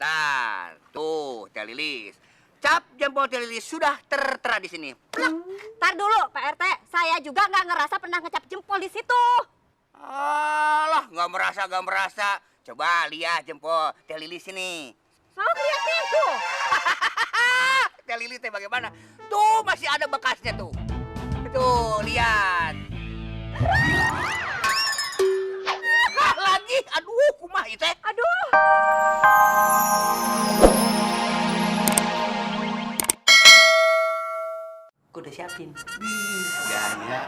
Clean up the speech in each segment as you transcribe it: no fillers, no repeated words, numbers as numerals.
Bentar. Tuh, Teh Lilis. Cap jempol Teh Lilis sudah tertera di sini. Ntar dulu, Pak RT. Saya juga nggak ngerasa pernah ngecap jempol di situ. Alah, nggak merasa. Coba lihat jempol Teh Lilis ini. Sok lihat nih, tuh. Teh Lilis teh bagaimana? Tuh, masih ada bekasnya tuh. Tuh, lihat. Lagi, aduh, kumaha ieu teh? Aduh. Aku udah siapin. Gaya,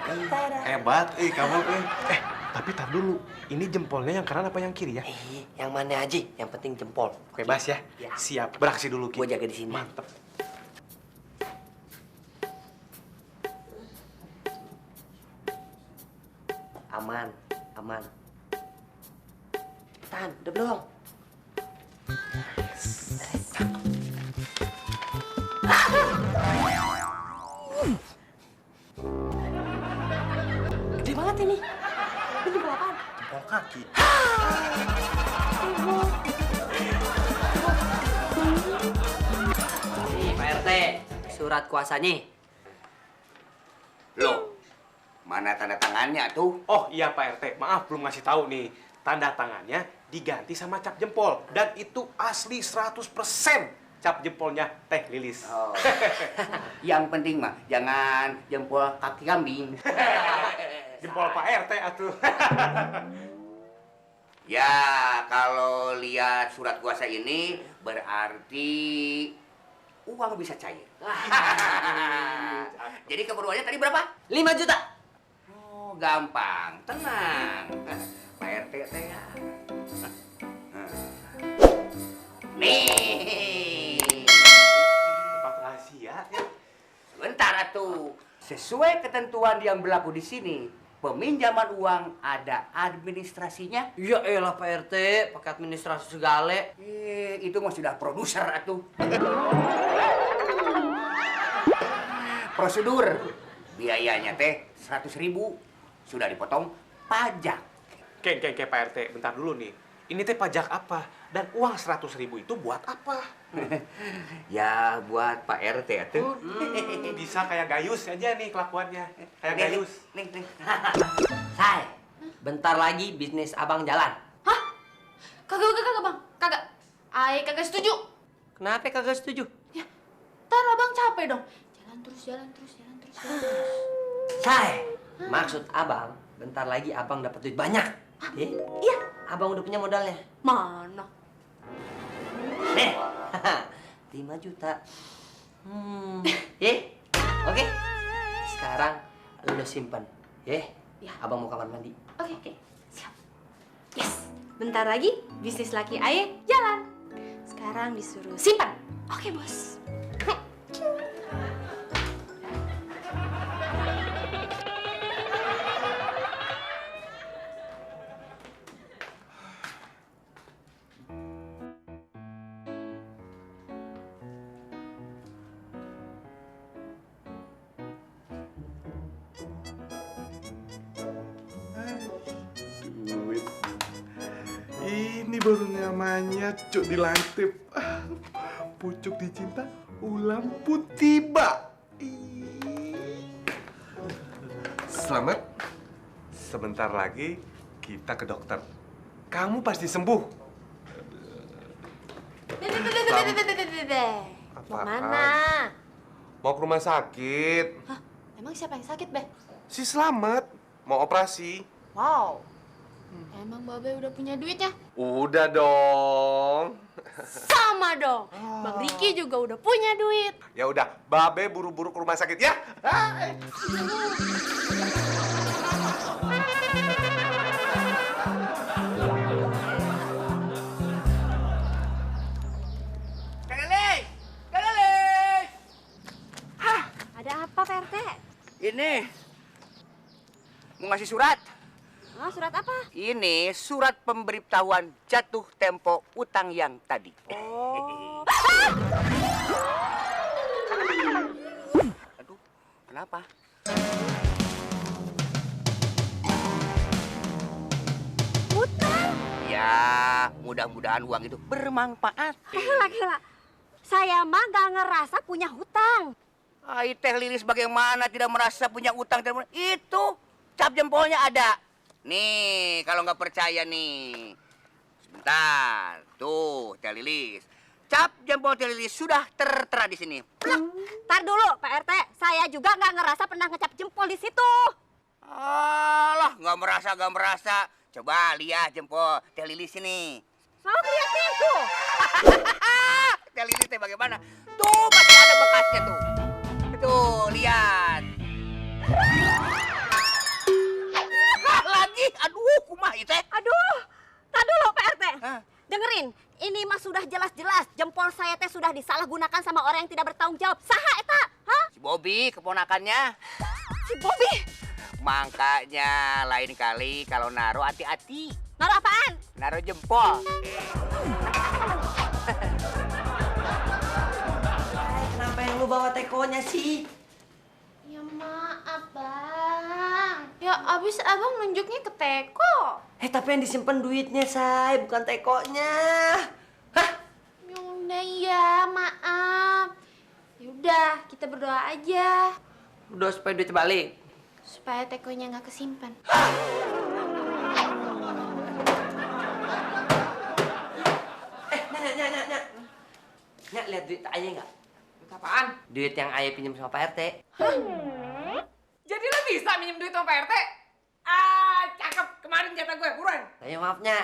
hebat, kamu, tapi tar dulu, ini jempolnya yang kanan apa yang kiri ya? Yang mana aja, yang penting jempol. Bebas ya? Ya. Siap, beraksi dulu, Ki. Gua jaga di sini. Mantep. Aman. Tahan, udah belum? Gede banget ini. Ini jempol apaan? Jempol kaki. Nih, Pak RT, surat kuasanya. Loh, mana tanda tangannya tuh? Oh iya Pak RT, maaf belum ngasih tahu nih. Tanda tangannya diganti sama cap jempol. Dan itu asli 100% cap jempolnya Teh Lilis. Oh. Yang penting mah jangan jempol kaki kambing. Jempol Pak RT atuh. Ya, kalau lihat surat kuasa ini berarti uang bisa cair. Jadi keperluannya tadi berapa? 5 juta. Oh, gampang. Tenang. Pak RT teh ya. Nih. Tempat rahasia ya. Sebentar atuh. Sesuai ketentuan yang berlaku di sini, peminjaman uang ada administrasinya. Ya elah Pak RT, pakai administrasi segala. Itu mah sudah produser atuh. Prosedur. Biayanya teh 100.000 sudah dipotong pajak. Keng, Pak RT, bentar dulu nih. Ini teh pajak apa? Dan uang 100.000 itu buat apa? Ya buat Pak RT atuh. Bisa kayak Gayus aja nih kelakuannya. Kayak Nih, Gayus. nih. Say, bentar lagi bisnis abang jalan. Hah? Kagak, Bang. Kagak. Ai kagak setuju. Kenapa kagak setuju? Ya, ntar abang capek dong. Jalan terus. Say, maksud abang, bentar lagi abang dapat duit banyak. Iya, abang udah punya modalnya. Mana? Nih, 5 juta. Oke. Sekarang lu simpen, Ya. Abang mau kamar mandi. Oke. Siap. Yes. Bentar lagi bisnis laki Aye jalan. Sekarang disuruh simpan. Oke, Bos. Duit. Ini baru namanya cuk dilantip. Pucuk dicinta, ulam pun tiba. Selamat. Sebentar lagi kita ke dokter. Kamu pasti sembuh. Mau mana? Mau ke rumah sakit. Hah? Emang siapa yang sakit, Be? Si Selamat mau operasi. Wow. Emang Babe udah punya duitnya? Udah dong. Sama dong. Bang Riki juga udah punya duit. Ya udah, Babe buru-buru ke rumah sakit ya. Hai. Kang Lilis. Ada apa, Pak RT? Ini mau ngasih surat. Oh, surat apa? Ini surat pemberitahuan jatuh tempo utang yang tadi. Oh. Aduh, kenapa? Utang. Ya, Ya, mudah-mudahan uang itu bermanfaat. Gila. Saya mah nggak ngerasa punya hutang. Ai Teh Lilis bagaimana tidak merasa punya utang? Itu cap jempolnya ada. Nih, kalau nggak percaya nih. Sebentar. Tuh, Teh Lilis. Cap jempol Teh Lilis sudah tertera di sini. Ntar dulu, Pak RT. Saya juga nggak ngerasa pernah ngecap jempol di situ. Alah, nggak merasa. Coba lihat jempol Teh Lilis ini. Sok lihat nih tuh. Teh Lilis teh bagaimana? Tuh, masih ada bekasnya tuh. Tuh, lihat. Lagi, aduh, kumaha ieu teh? Aduh, tar dulu Pak RT. Hah? Dengerin, ini mah sudah jelas-jelas jempol saya teh sudah disalahgunakan sama orang yang tidak bertanggung jawab. Saha eta? Hah? Si Bobby, keponakannya. Si Bobby. Makanya lain kali kalau naruh hati-hati. Naruh apaan? Naruh jempol. Kenapa yang lu bawa tekonya sih? Ya maaf, Bang. Ya abis abang nunjuknya ke teko. Tapi yang disimpan duitnya, Say, bukan tekonya. Hah? Yaudah ya, maaf. Yaudah, kita berdoa aja. Udah supaya duitnya balik. Supaya tekonya nggak kesimpan. Nyak, lihat duit ayah nggak? Duit apaan? Duit yang ayah pinjam sama Pak RT. Jadi lo bisa minjem duit sama Pak RT? Cakep. Kemarin jatah gue, buruan. Saya maafnya,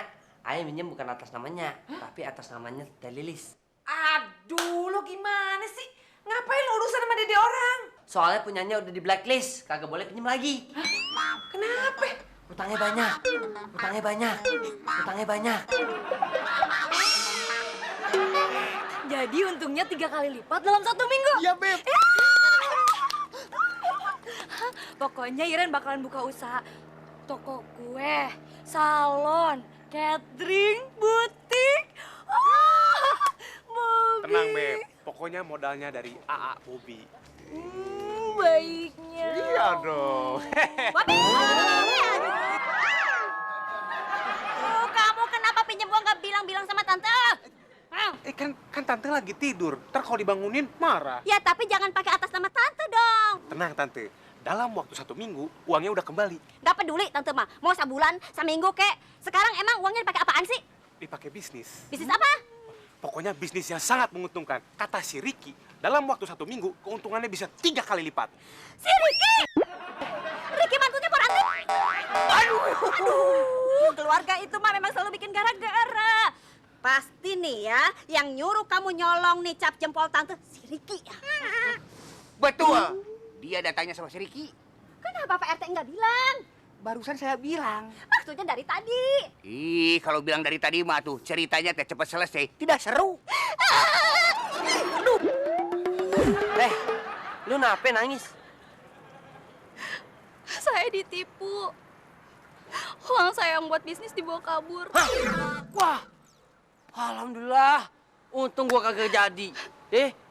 ayah minjem bukan atas namanya, tapi atas namanya Teh Lilis. Aduh, lo gimana sih? Ngapain lo urusan sama dede orang? Soalnya punyanya udah di blacklist, kagak boleh pinjem lagi. Kenapa? Utangnya banyak. Jadi untungnya 3 kali lipat dalam 1 minggu. Iya, Beb. Pokoknya Iren bakalan buka usaha toko kue, salon, catering, butik. Mobil. Tenang, Beb. Pokoknya modalnya dari AA Bobby. Baiknya. Iya dong. Bobby. Kamu kenapa pinjam uang nggak bilang-bilang sama tante? Kan tante lagi tidur. Ntar kalau dibangunin marah. Ya tapi jangan pakai atas nama tante dong. Tenang, tante. Dalam waktu 1 minggu, uangnya udah kembali. Gak peduli tante mah, mau sebulan, seminggu kek. Sekarang emang uangnya dipakai apaan sih? Dipakai bisnis. Bisnis apa? Pokoknya bisnis yang sangat menguntungkan. Kata si Ricky, dalam waktu 1 minggu, keuntungannya bisa 3 kali lipat. Si Ricky! Ricky mantunya Poranti. Aduh, keluarga itu mah memang selalu bikin gara-gara. Pasti nih ya, yang nyuruh kamu nyolong nih cap jempol tante, si Ricky. Betul. Dia datanya sama si Ricky. Kenapa Pak RT nggak bilang? Barusan saya bilang. Maksudnya dari tadi. Ih, kalau bilang dari tadi mah tuh ceritanya teh cepat selesai. Tidak seru. Lu nape nangis? Saya ditipu. Uang saya yang buat bisnis dibawa kabur. Wah, alhamdulillah. Untung gua kagak jadi.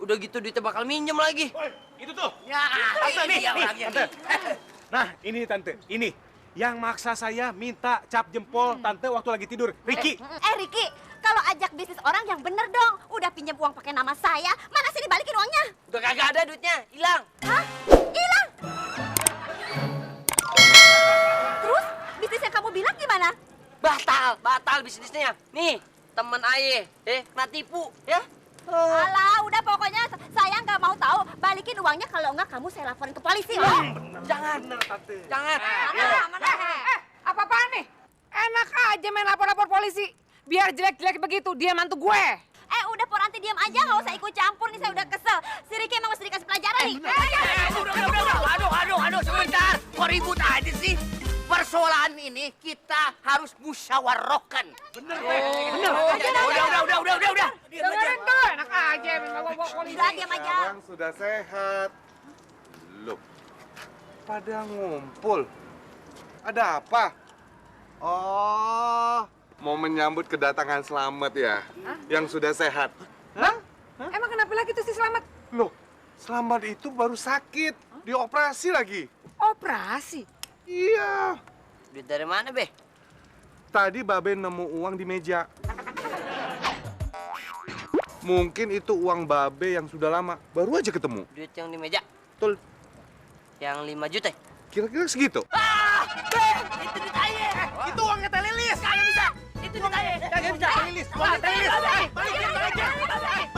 Udah gitu duitnya bakal minjem lagi. Woi, itu tuh. Ya, ini dia orangnya. Tante. Nah, ini tante. Ini yang maksa saya minta cap jempol tante waktu lagi tidur. Ricky. Ricky, kalau ajak bisnis orang yang bener dong. Udah pinjam uang pakai nama saya, mana sih dibalikin uangnya? Udah kagak ada duitnya, hilang. Hah? Hilang? Terus bisnis yang kamu bilang gimana? Batal bisnisnya. Nih, temen ayah, kena tipu, ya. Alah, udah pokoknya saya nggak mau tahu. Balikin uangnya, kalau nggak kamu saya laporin ke polisi. Jangan. Mana? Apa-apaan nih? Enak aja main lapor-lapor polisi. Biar jelek-jelek begitu, dia mantu gue. Udah Poranti diam aja, nggak usah ikut campur nih, saya udah kesel. Si Ricky emang mesti dikasih pelajaran nih. Aduh, sebentar. Kok ribut aja sih? Persoalan ini kita harus musyawarahkan. Bener. Udah. Dengerin tuh, enak aja main bawa-bawa polisi. Udah, diam aja. Sekarang sudah sehat. Loh, pada ngumpul. Ada apa? Oh, mau menyambut kedatangan Slamet ya? Yang sudah sehat. Hah? Emang kenapa lagi tuh si Slamet? Loh, Slamet itu baru sakit. Dioperasi lagi. Operasi? Iya. Duit dari mana, Be? Tadi Babe nemu uang di meja. Mungkin itu uang Babe yang sudah lama. Baru aja ketemu. Duit yang di meja. Betul. Yang 5 juta. Kira-kira segitu. Itu duit aye. Itu uangnya Teh Lilis. Kagak bisa. Itu duit aye. Kagak bisa. Lilis. Uangnya Teh Lilis. Balikin.